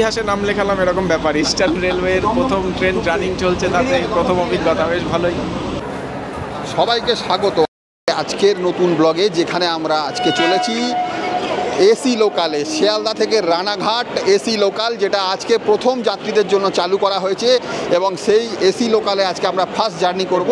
ইতিহাসে নাম লেখালাম এরকম ব্যাপার। ইস্টার্ন রেলওয়ের প্রথম ট্রেন রানিং চলছে, তাতে প্রথম অভিজ্ঞতা, বেশ ভালোই। সবাইকে স্বাগত আজকের নতুন ব্লগে, যেখানে আমরা আজকে চলেছি এসি লোকালে, শিয়ালদা থেকে রানাঘাট এসি লোকাল, যেটা আজকে প্রথম যাত্রীদের জন্য চালু করা হয়েছে এবং সেই এসি লোকালে আজকে আমরা ফার্স্ট জার্নি করব।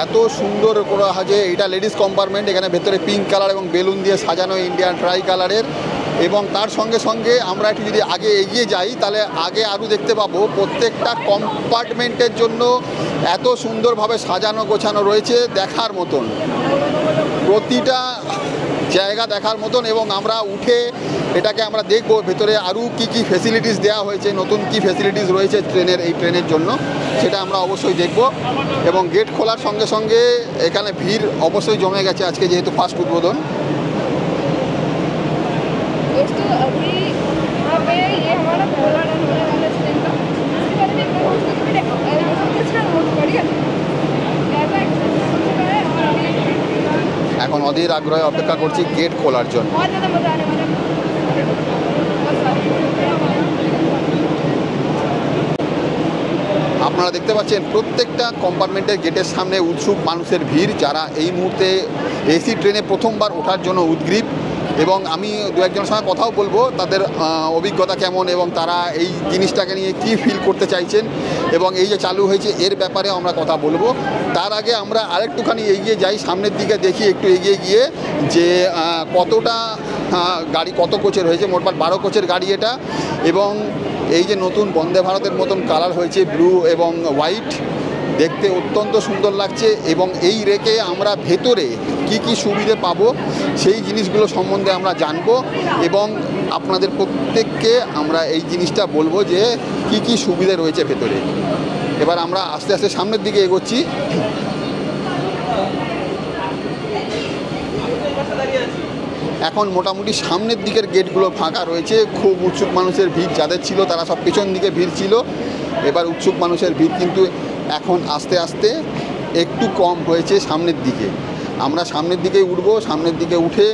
এত সুন্দর করা যে এটা লেডিস কম্পার্টমেন্ট, এখানে ভেতরে পিঙ্ক কালার এবং বেলুন দিয়ে সাজানো ইন্ডিয়ান ট্রাই কালারের। এবং তার সঙ্গে সঙ্গে আমরা একটু যদি আগে এগিয়ে যাই তাহলে আগে আরও দেখতে পাবো প্রত্যেকটা কম্পার্টমেন্টের জন্য এত সুন্দরভাবে সাজানো গোছানো রয়েছে, দেখার মতন, প্রতিটা জায়গা দেখার মতন। এবং আমরা উঠে এটাকে আমরা দেখব ভেতরে আরও কী কী ফেসিলিটিস দেওয়া হয়েছে, নতুন কী ফেসিলিটিস রয়েছে এই ট্রেনের জন্য, সেটা আমরা অবশ্যই দেখব। এবং গেট খোলার সঙ্গে সঙ্গে এখানে ভিড় অবশ্যই জমে গেছে আজকে, যেহেতু ফার্স্ট উদ্বোধন। এখন অধীর আগ্রহে অপেক্ষা করছি গেট খোলার জন্য। আপনারা দেখতে পাচ্ছেন প্রত্যেকটা কম্পার্টমেন্টের গেটের সামনে উৎসুক মানুষের ভিড়, যারা এই মুহূর্তে এসি ট্রেনে প্রথমবার ওঠার জন্য উদগ্রীব। এবং আমি দু একজনের সঙ্গে কথাও বলবো তাদের অভিজ্ঞতা কেমন এবং তারা এই জিনিসটাকে নিয়ে কী ফিল করতে চাইছেন এবং এই যে চালু হয়েছে এর ব্যাপারে আমরা কথা বলবো। তার আগে আমরা আরেকটুখানি এগিয়ে যাই, সামনের দিকে দেখি একটু এগিয়ে গিয়ে যে কতটা গাড়ি, কত কোচের হয়েছে। মোটমাট 12 কোচের গাড়ি এটা। এবং এই যে নতুন বন্দে ভারতের মতন কালার হয়েছে, ব্লু এবং হোয়াইট, দেখতে অত্যন্ত সুন্দর লাগছে। এবং এই রেকে আমরা ভেতরে কি কি সুবিধে পাবো সেই জিনিসগুলো সম্বন্ধে আমরা জানবো এবং আপনাদের প্রত্যেককে আমরা এই জিনিসটা বলবো যে কি কি সুবিধে রয়েছে ভেতরে। এবার আমরা আস্তে আস্তে সামনের দিকে এগোচ্ছি। এখন মোটামুটি সামনের দিকের গেটগুলো ফাঁকা রয়েছে, খুব উৎসুক মানুষের ভিড় যাদের ছিল তারা সব পেছন দিকে ভিড় ছিল। এবার উৎসুক মানুষের ভিড় কিন্তু এখন আস্তে আস্তে একটু কম হয়েছে সামনের দিকে। আমরা সামনের দিকেই উঠবো, সামনের দিকে উঠে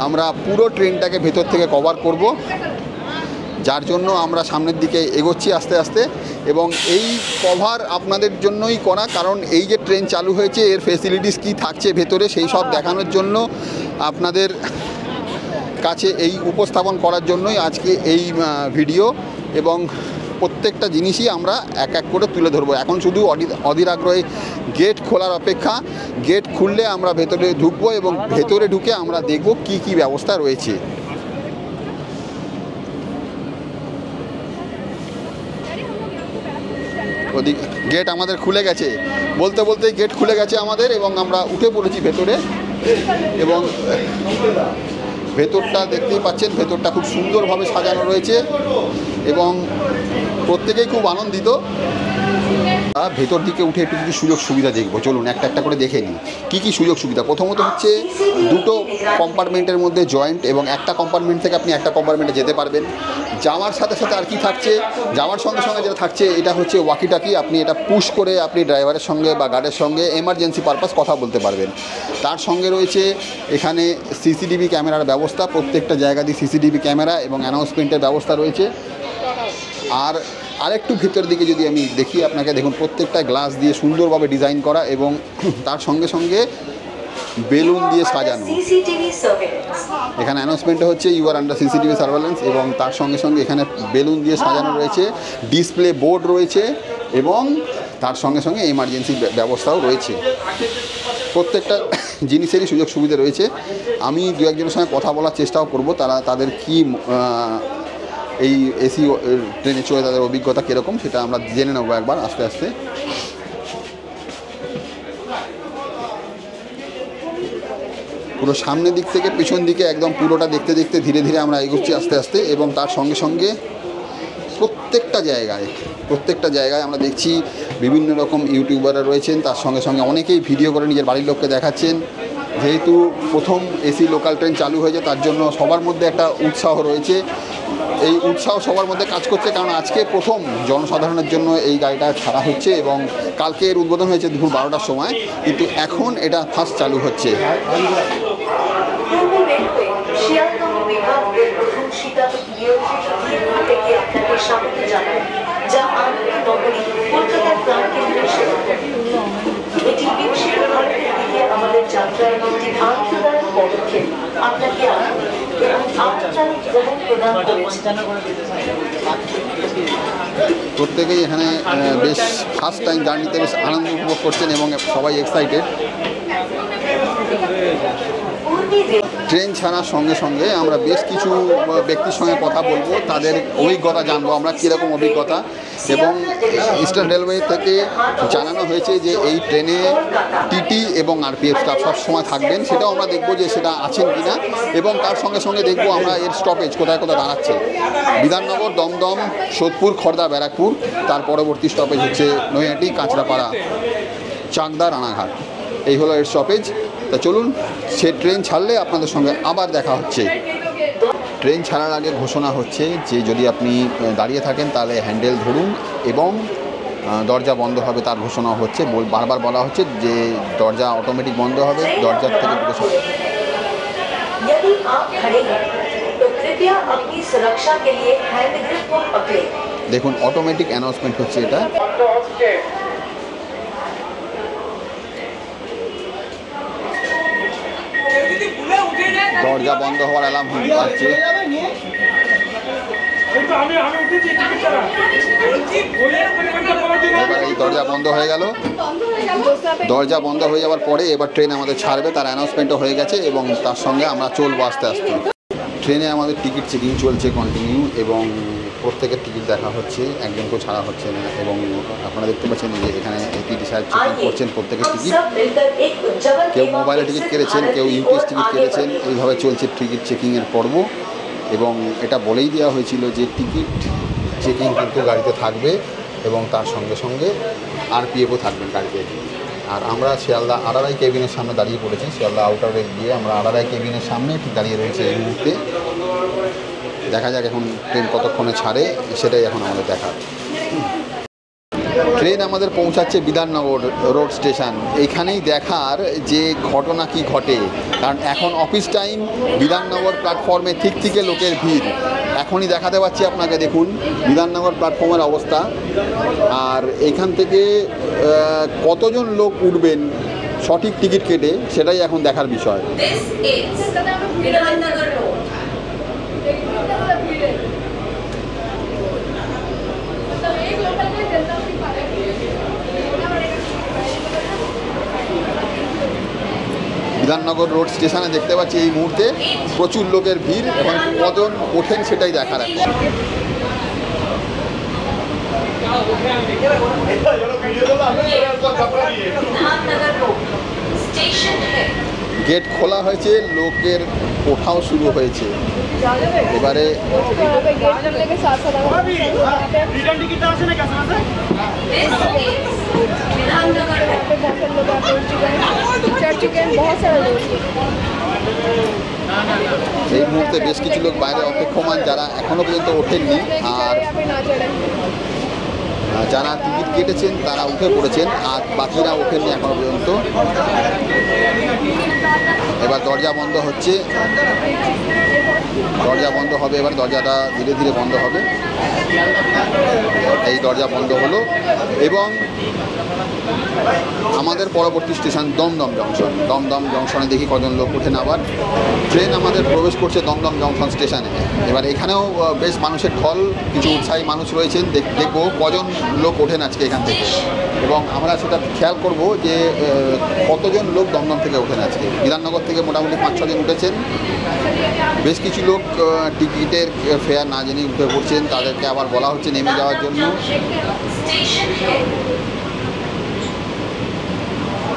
আমরা পুরো ট্রেনটাকে ভেতর থেকে কভার করব, যার জন্য আমরা সামনের দিকে এগোচ্ছি আস্তে আস্তে। এবং এই কভার আপনাদের জন্যই করা, কারণ এই যে ট্রেন চালু হয়েছে এর ফেসিলিটিস কী থাকছে ভেতরে সেই সব দেখানোর জন্য, আপনাদের কাছে এই উপস্থাপন করার জন্যই আজকে এই ভিডিও। এবং প্রত্যেকটা জিনিসই আমরা এক এক করে তুলে ধরবো। এখন শুধু অধীর আগ্রহে গেট খোলার অপেক্ষা। গেট খুললে আমরা ভেতরে ঢুকবো এবং ভেতরে ঢুকে আমরা দেখব কি কি ব্যবস্থা রয়েছে। ওদিকে গেট আমাদের খুলে গেছে, বলতে বলতেই গেট খুলে গেছে আমাদের এবং আমরা উঠে পড়েছি ভেতরে। এবং ভেতরটা দেখতেই পাচ্ছেন, ভেতরটা খুব সুন্দরভাবে সাজানো রয়েছে এবং প্রত্যেকেই খুব আনন্দিত। ভেতর দিকে উঠে একটু কিছু সুযোগ সুবিধা দেখবো, চলুন একটা একটা করে দেখে নিই কী কী সুযোগ সুবিধা। প্রথমত হচ্ছে দুটো কম্পার্টমেন্টের মধ্যে জয়েন্ট এবং একটা কম্পার্টমেন্ট থেকে আপনি একটা কম্পার্টমেন্টে যেতে পারবেন। যাওয়ার সাথে সাথে আর কি থাকছে, যাওয়ার সঙ্গে সঙ্গে যেটা থাকছে এটা হচ্ছে ওয়াকি টাকি। আপনি এটা পুশ করে আপনি ড্রাইভারের সঙ্গে বা গার্ডের সঙ্গে এমার্জেন্সি পারপাস কথা বলতে পারবেন। তার সঙ্গে রয়েছে এখানে সিসিটিভি ক্যামেরার ব্যবস্থা, প্রত্যেকটা জায়গা দিয়ে সিসিটিভি ক্যামেরা এবং অ্যানাউন্সমেন্টের ব্যবস্থা রয়েছে। আর আরেকটু ভেতর দিকে যদি আমি দেখি আপনাকে, দেখুন প্রত্যেকটা গ্লাস দিয়ে সুন্দরভাবে ডিজাইন করা এবং তার সঙ্গে সঙ্গে বেলুন দিয়ে সাজানো। এখানে অ্যানাউন্সমেন্টটা হচ্ছে you are under CCTV surveillance এবং তার সঙ্গে সঙ্গে এখানে বেলুন দিয়ে সাজানো রয়েছে, ডিসপ্লে বোর্ড রয়েছে এবং তার সঙ্গে সঙ্গে এমার্জেন্সি ব্যবস্থাও রয়েছে। প্রত্যেকটা জিনিসেরই সুযোগ সুবিধা রয়েছে। আমি দু একজনের সঙ্গে কথা বলার চেষ্টাও করব, তাদের কি এই এসি ট্রেনে চড়ে তাদের অভিজ্ঞতা কীরকম সেটা আমরা জেনে নেবো একবার আস্তে আস্তে। পুরো সামনের দিক থেকে পেছন দিকে একদম পুরোটা দেখতে দেখতে ধীরে ধীরে আমরা এগোচ্ছি আস্তে আস্তে, এবং তার সঙ্গে সঙ্গে প্রত্যেকটা জায়গায় আমরা দেখছি বিভিন্ন রকম ইউটিউবাররা রয়েছেন, তার সঙ্গে সঙ্গে অনেকেই ভিডিও করে নিজের বাড়ির লোককে দেখাচ্ছেন। যেহেতু প্রথম এসি লোকাল ট্রেন চালু হয়েছে, তার জন্য সবার মধ্যে একটা উৎসাহ রয়েছে। এই উৎসাহ সবার মধ্যে কাজ করছে, কারণ আজকে প্রথম জনসাধারণের জন্য এই গাড়িটা ছাড়া হচ্ছে, এবং কালকে এর উদ্বোধন হয়েছে দুপুর 12টার সময়, কিন্তু এখন এটা ফার্স্ট চালু হচ্ছে। আমাদের যাত্রার একটি আনন্দদায়ক পদক্ষেপ আপনাকে প্রদান করেছে। প্রত্যেকেই এখানে বেশ ফার্স্ট টাইম জার্নিতে বেশ আনন্দ উপভোগ করছেন এবং সবাই এক্সাইটেড। ট্রেন ছাড়ার সঙ্গে সঙ্গে আমরা বেশ কিছু ব্যক্তির সঙ্গে কথা বলবো, তাদের অভিজ্ঞতা জানবো আমরা কীরকম অভিজ্ঞতা। এবং ইস্টার্ন রেলওয়ে থেকে জানানো হয়েছে যে এই ট্রেনে টিটি এবং আরপিএফ স্টাফ সবসময় থাকবেন, সেটাও আমরা দেখবো যে সেটা আছেন কি না, এবং তার সঙ্গে সঙ্গে দেখবো আমরা এর স্টপেজ কোথায় কোথায় দাঁড়াচ্ছে। বিধাননগর, দমদম, সোদপুর, খড়দা, ব্যারাকপুর, তার পরবর্তী স্টপেজ হচ্ছে নৈহাটি, কাঁচরাপাড়া, চাকদা, রানাঘাট। এই হলো এর স্টপেজ। তা চলুন, সে ট্রেন ছাড়লে আপনাদের সঙ্গে আবার দেখা হচ্ছে। ট্রেন ছাড়ার আগে ঘোষণা হচ্ছে যে যদি আপনি দাঁড়িয়ে থাকেন তাহলে হ্যান্ডেল ধরুন এবং দরজা বন্ধ হবে, তার ঘোষণা হচ্ছে। বারবার বলা হচ্ছে যে দরজা অটোমেটিক বন্ধ হবে, দরজার থেকে দেখুন অটোমেটিক অ্যানাউন্সমেন্ট হচ্ছে এটা। দরজা বন্ধ হওয়ার অ্যালার্ম হচ্ছে। এবার এই দরজা বন্ধ হয়ে গেল। দরজা বন্ধ হয়ে যাওয়ার পরে এবার ট্রেন আমাদের ছাড়বে, তার অ্যানাউন্সমেন্টও হয়ে গেছে, এবং তার সঙ্গে আমরা চলবো আস্তে আস্তে। ট্রেনে আমাদের টিকিট চেকিং চলছে কন্টিনিউ, এবং প্রত্যেকের টিকিট দেখা হচ্ছে, একজনকেও ছাড়া হচ্ছে না। এবং আপনারা দেখতে পাচ্ছেন যে এখানে টিটি সাহেব চেকিং করছেন প্রত্যেকের টিকিট। কেউ মোবাইলে টিকিট কেটেছেন, কেউ ইউপিএস টিকিট কেটেছেন। এইভাবে চলছে টিকিট চেকিংয়ের পর্ব। এবং এটা বলেই দেওয়া হয়েছিল যে টিকিট চেকিং কিন্তু গাড়িতে থাকবে, এবং তার সঙ্গে সঙ্গে আরপিএফও থাকবেন গাড়িতে। আর আমরা শিয়ালদা আড়াই কেবিনের সামনে দাঁড়িয়ে পড়েছি। শিয়ালদা আউটারে গিয়ে আমরা আড়াই কেবিনের সামনে ঠিক দাঁড়িয়ে রয়েছে এই মুহূর্তে। দেখা যাক এখন ট্রেন কতক্ষণে ছাড়ে, সেটাই এখন আমাদের দেখার। ট্রেন আমাদের পৌঁছাচ্ছে বিধাননগর রোড স্টেশন। এইখানেই দেখার যে ঘটনা কি ঘটে, কারণ এখন অফিস টাইম, বিধাননগর প্ল্যাটফর্মে ঠিক থেকে লোকের ভিড়। এখনই দেখাতে পাচ্ছি আপনাকে, দেখুন বিধাননগর প্ল্যাটফর্মের অবস্থা। আর এইখান থেকে কতজন লোক উঠবেন সঠিক টিকিট কেটে, সেটাই এখন দেখার বিষয়। বিধাননগর রোড স্টেশনে দেখতে পাচ্ছি এই মুহূর্তে প্রচুর লোকের ভিড়, এবং কজন ওঠেন সেটাই দেখার এখন। গেট খোলা হয়েছে, লোকের ওঠাও শুরু হয়েছে। এবারে এই মুহূর্তে বেশ কিছু লোক বাইরে অপেক্ষমান, যারা এখনো পর্যন্ত ওঠেননি। আর যারা টিকিট কেটেছেন তারা উঠে পড়েছেন, আর বাকিরা ওঠেননি এখনো পর্যন্ত। এবার দরজা বন্ধ হচ্ছে, দরজা বন্ধ হবে। এবার দরজাটা ধীরে ধীরে বন্ধ হবে। এই দরজা বন্ধ হলো, এবং আমাদের পরবর্তী স্টেশন দমদম জংশন। দমদম জংশনে দেখি কজন লোক ওঠেন। আবার ট্রেন আমাদের প্রবেশ করছে দমদম জংশন স্টেশনে। এবার এখানেও বেশ মানুষের ঢল, কিছু উৎসাহী মানুষ রয়েছেন। দেখবো কজন লোক ওঠেন আজকে এখান থেকে, এবং আমরা সেটা খেয়াল করব যে কতজন লোক দমদম থেকে ওঠেন আজকে। বিধাননগর থেকে মোটামুটি 5-6 জন উঠেছেন। বেশ কিছু লোক টিকিটের ফেয়ার না জেনে উঠে পড়ছেন, তাদেরকে আবার বলা হচ্ছে নেমে যাওয়ার জন্য।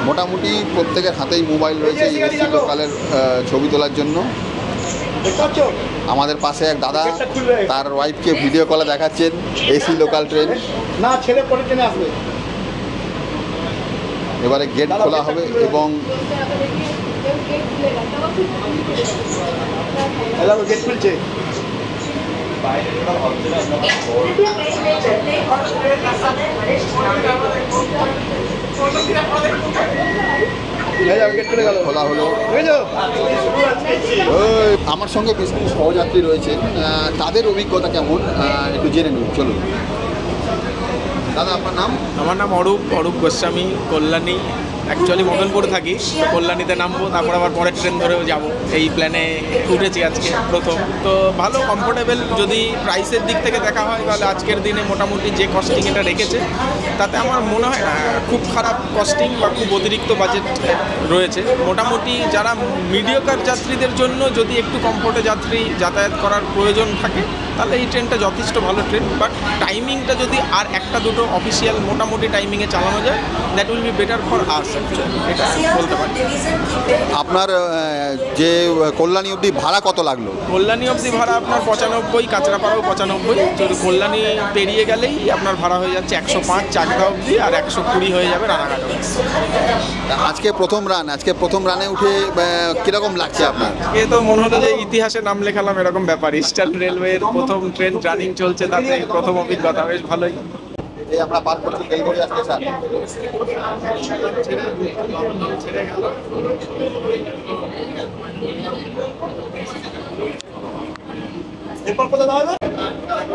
মোটামুটি প্রত্যেকের হাতেই মোবাইল রয়েছে এসি লোকালের ছবি তোলার জন্য। আমাদের পাশে এক দাদা তার ওয়াইফকে ভিডিও কলে দেখাচ্ছেন এসি লোকাল ট্রেন। না, ছেলে পরে ট্রেনে আসবে। এবারে গেট খোলা হবে এবং গেট খুলছে। খোলা হলো। আমার সঙ্গে বেশ কিছু সহযাত্রী রয়েছেন, তাদের অভিজ্ঞতা কেমন একটু জেনে নিন, চলুন। দাদা, আপনার নাম? আমার নাম অরূপ গোস্বামী, কল্যাণী। অ্যাকচুয়ালি মদনপুর থাকি, তো কল্যাণীতে নামবো, তারপর আবার পরের ট্রেন ধরেও যাব। এই প্ল্যানে উঠেছি আজকে প্রথম। তো ভালো কমফোর্টেবল। যদি প্রাইসের দিক থেকে দেখা হয় তাহলে আজকের দিনে মোটামুটি যে কস্টিং এটা রেখেছে তাতে আমার মনে হয় না খুব খারাপ কস্টিং বা খুব অতিরিক্ত বাজেট রয়েছে। মোটামুটি যারা মিডিয়কার যাত্রীদের জন্য যদি একটু কমফোর্টে যাতায়াত করার প্রয়োজন থাকে তাহলে এই ট্রেনটা যথেষ্ট ভালো ট্রেন। বাট টাইমিংটা যদি আর একটা দুটো অফিসিয়াল মোটামুটি টাইমিংয়ে চালানো যায়, that will be better for us. এটা বলতে পারি। আপনার যে কল্যাণী অবধি ভাড়া কত লাগলো? কল্যাণী অবধি ভাড়া আপনার 95, কাঁচরাপাড়াও 95। যদি কল্যাণী পেরিয়ে গেলেই আপনার ভাড়া হয়ে যাচ্ছে 105 চাকদা অবধি, আর 120 হয়ে যাবে রানাঘাট অবধি। আজকে প্রথম রানে উঠে কীরকম লাগছে আপনার? এ তো মনে হলো যে ইতিহাসে নাম লেখালাম এরকম ব্যাপার। ইস্টার্ন রেলওয়ের প্রথম ট্রেন রানিং চলছে, তাতে প্রথম অভিজ্ঞতা বেশ ভালোই। এই আমরা পার করছি বেলঘড়িয়া স্টেশন।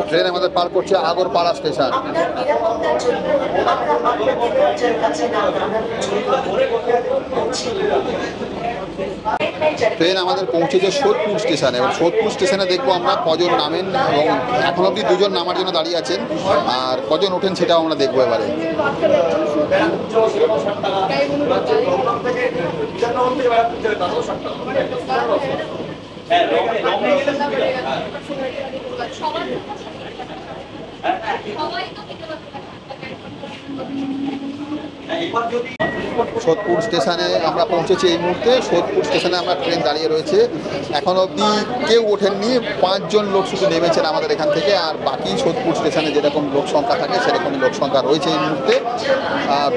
ট্রেন আমাদের পার করছে আগরপাড়া স্টেশন। ট্রেন আমাদের পৌঁছেছে সোদপুর স্টেশনে। এবার সোদপুর স্টেশনে দেখবো আমরা কজন নামেন, এবং এখন অবধি 2 জন নামার জন্য দাঁড়িয়ে আছেন, আর কজন ওঠেন সেটাও আমরা দেখবো এবারে। সোদপুর স্টেশনে আমরা পৌঁছেছি এই মুহূর্তে। সোদপুর স্টেশনে আমরা ট্রেন দাঁড়িয়ে রয়েছে। এখন অবধি কেউ ওঠেননি, 5 জন লোক শুধু নেমেছেন আমাদের এখান থেকে, আর বাকি সোদপুর স্টেশনে যেরকম লোক সংখ্যা থাকে সেরকমই লোক সংখ্যা রয়েছে এই মুহূর্তে।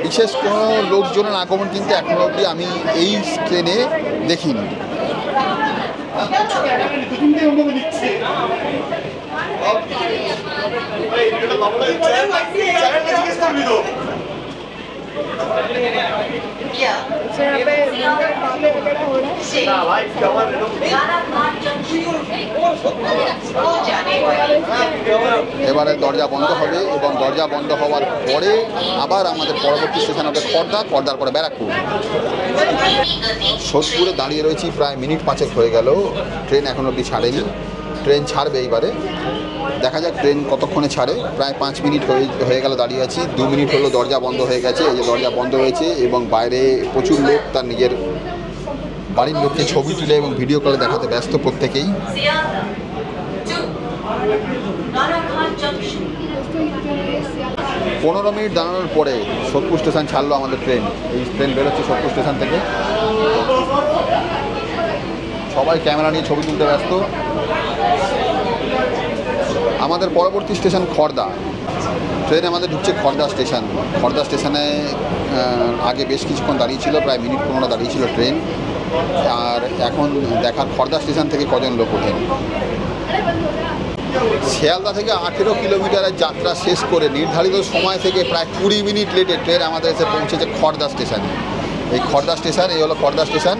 বিশেষ কোনো লোকজনের আগমন কিন্তু এখন অবধি আমি এই ট্রেনে দেখিনি। এবারে দরজা বন্ধ হবে, এবং দরজা বন্ধ হওয়ার পরে আবার আমাদের পরবর্তী স্টেশন হবে খড়দার পরে ব্যারাকপুর। সোদপুরে দাঁড়িয়ে রয়েছি প্রায় মিনিট 5 হয়ে গেল, ট্রেন এখন অবধি ছাড়েনি। ট্রেন ছাড়বে এইবারে, দেখা যাক ট্রেন কতক্ষণে ছাড়ে। প্রায় 5 মিনিট হয়ে গেল দাঁড়িয়ে আছি। 2 মিনিট হলো দরজা বন্ধ হয়ে গেছে। এই যে দরজা বন্ধ হয়েছে, এবং বাইরে প্রচুর লোক তার নিজের বাড়ির লোককে ছবি তুলে এবং ভিডিও কলে দেখাতে ব্যস্ত প্রত্যেকেই। 15 মিনিট দাঁড়ানোর পরে সোদপুর স্টেশন ছাড়লো আমাদের ট্রেন। এই ট্রেন বেরোচ্ছে সোদপুর স্টেশন থেকে। সবাই ক্যামেরা নিয়ে ছবি তুলতে ব্যস্ত। আমাদের পরবর্তী স্টেশন খড়দা। ট্রেন আমাদের ঢুকছে খড়দা স্টেশন। খড়দা স্টেশনে আগে বেশ কিছুক্ষণ দাঁড়িয়েছিল, প্রায় মিনিট 15 দাঁড়িয়েছিল ট্রেন। আর এখন দেখার খড়দা স্টেশন থেকে কজন লোক ওঠেন। শিয়ালদা থেকে 18 কিলোমিটারের যাত্রা শেষ করে নির্ধারিত সময় থেকে প্রায় 20 মিনিট লেটে ট্রেন আমাদের এসে পৌঁছেছে খড়দা স্টেশনে। এই খড়দা স্টেশন, এই হলো খড়দা স্টেশন।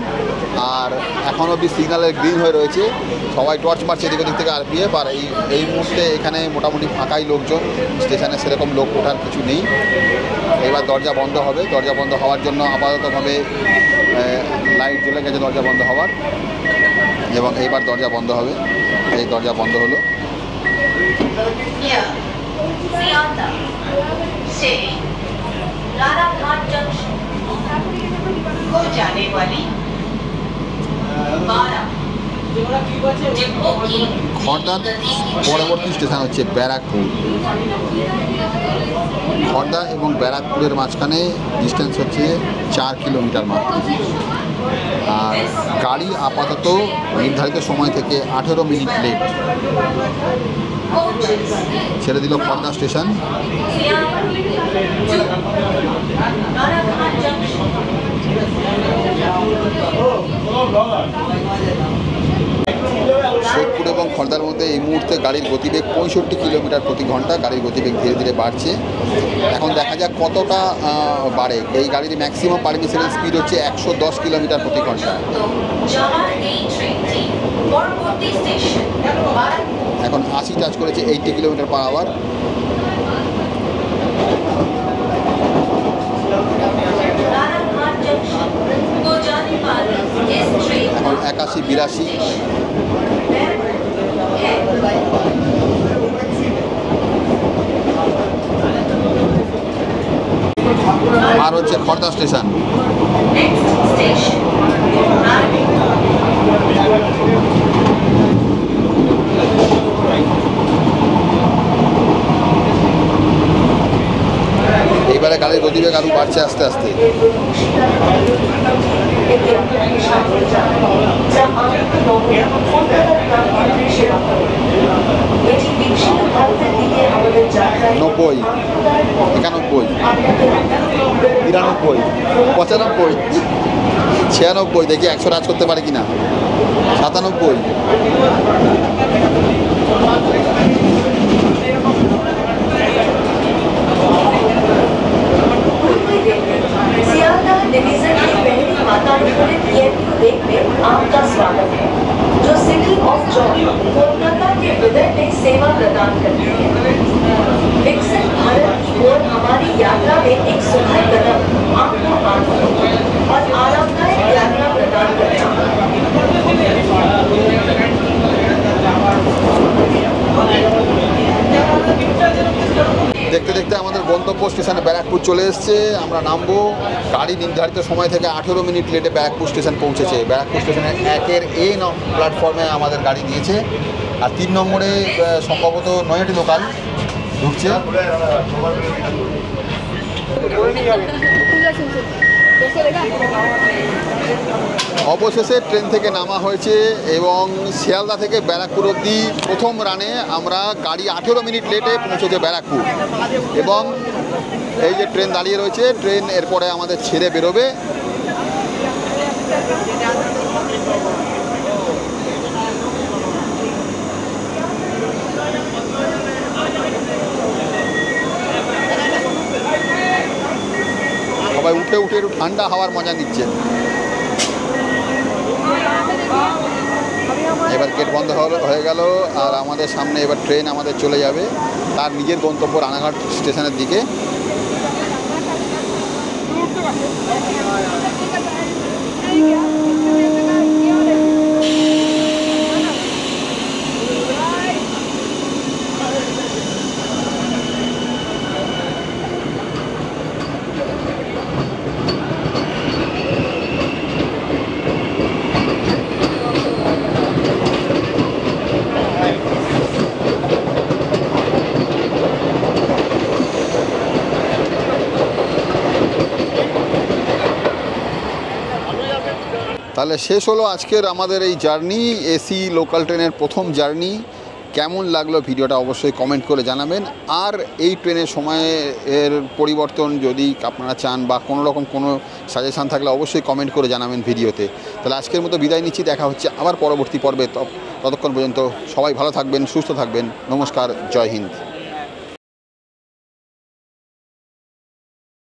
আর এখন অবধি সিগন্যালের গ্রিন হয়ে রয়েছে, সবাই টর্চ মারছে এদিক ওদিক থেকে আরপিএফ। আর এই মুহূর্তে এখানে মোটামুটি ফাঁকাই লোকজন, স্টেশনে সেরকম লোক ওঠার কিছু নেই। এবার দরজা বন্ধ হবে। দরজা বন্ধ হওয়ার জন্য আপাততভাবে লাইট জ্বলে গেছে দরজা বন্ধ হওয়ার, এবং এইবার দরজা বন্ধ হবে। এই দরজা বন্ধ হলো। খড়দার পরবর্তী স্টেশন হচ্ছে ব্যারাকপুর। খড়দা এবং ব্যারাকপুরের মাঝখানে ডিস্টেন্স হচ্ছে 4 কিলোমিটার মাত্র। আর গাড়ি আপাতত নির্ধারিত সময় থেকে 18 মিনিট লেট। ছেড়ে দিল খড়দা স্টেশন। সোদপুর এবং খড়দার মধ্যে এই মুহূর্তে গাড়ির গতিবেগ 65 কিলোমিটার প্রতি ঘন্টা। গাড়ির গতিবেগ ধীরে ধীরে বাড়ছে। এখন দেখা যাক কতটা বাড়ে। এই গাড়ির ম্যাক্সিমাম পারমিসেবল স্পিড হচ্ছে 110 কিলোমিটার প্রতি ঘন্টা। এখন 80 টাচ করেছে, 80 কিলোমিটার পার আওয়ার। এখন 81-82। আর হচ্ছে খড়দা স্টেশন। এইবারে গাড়ির গতিবেগ আরো বাড়ছে আস্তে আস্তে। নব্বই, 91, 92, 95, 96। দেখি 100 রাজ করতে পারে কিনা। 97। डिवीजन की पहली वातानुकूलित EMU देखने आपका स्वागत है, जो सिटी ऑफ जॉय कोलकाता के हृदय में सेवा प्रदान करती है। विकसित भारत की ओर हमारी यात्रा में एक सुखद कदम आपको आनंद और आरामदायक यात्रा प्रदान करता है। দেখতে দেখতে আমাদের গন্তব্য স্টেশনে ব্যারাকপুর চলে এসেছে। আমরা নামবো। গাড়ি নির্ধারিত সময় থেকে 18 মিনিট লেটে ব্যারাকপুর স্টেশন পৌঁছেছে। ব্যারাকপুর স্টেশনের 1-এর A প্ল্যাটফর্মে আমাদের গাড়ি দিয়েছে। আর 3 নম্বরে সম্ভবত নয়াটি লোকাল ঢুকছে। অবশেষে ট্রেন থেকে নামা হয়েছে এবং শিয়ালদা থেকে ব্যারাকপুর অবধি প্রথম রানে আমরা গাড়ি 18 মিনিট লেটে পৌঁছেছে ব্যারাকপুর। এবং এই যে ট্রেন দাঁড়িয়ে রয়েছে, ট্রেন এরপরে আমাদের ছেড়ে বেরোবে। সবাই উঠে উঠে একটু ঠান্ডা হাওয়ার মজা নিচ্ছে। এবার গেট বন্ধ হয়ে গেল আর আমাদের সামনে এবার ট্রেন আমাদের চলে যাবে তার নিজের গন্তব্য রানাঘাট স্টেশনের দিকে। তাহলে শেষ হলো আজকের আমাদের এই জার্নি, এসি লোকাল ট্রেনের প্রথম জার্নি। কেমন লাগলো ভিডিওটা অবশ্যই কমেন্ট করে জানাবেন। আর এই ট্রেনের সময়ের পরিবর্তন যদি আপনারা চান বা কোনো রকম কোনো সাজেশান থাকলে অবশ্যই কমেন্ট করে জানাবেন ভিডিওতে। তাহলে আজকের মতো বিদায় নিচ্ছি, দেখা হচ্ছে আবার পরবর্তী পর্বে। ততক্ষণ পর্যন্ত সবাই ভালো থাকবেন, সুস্থ থাকবেন। নমস্কার, জয় হিন্দ।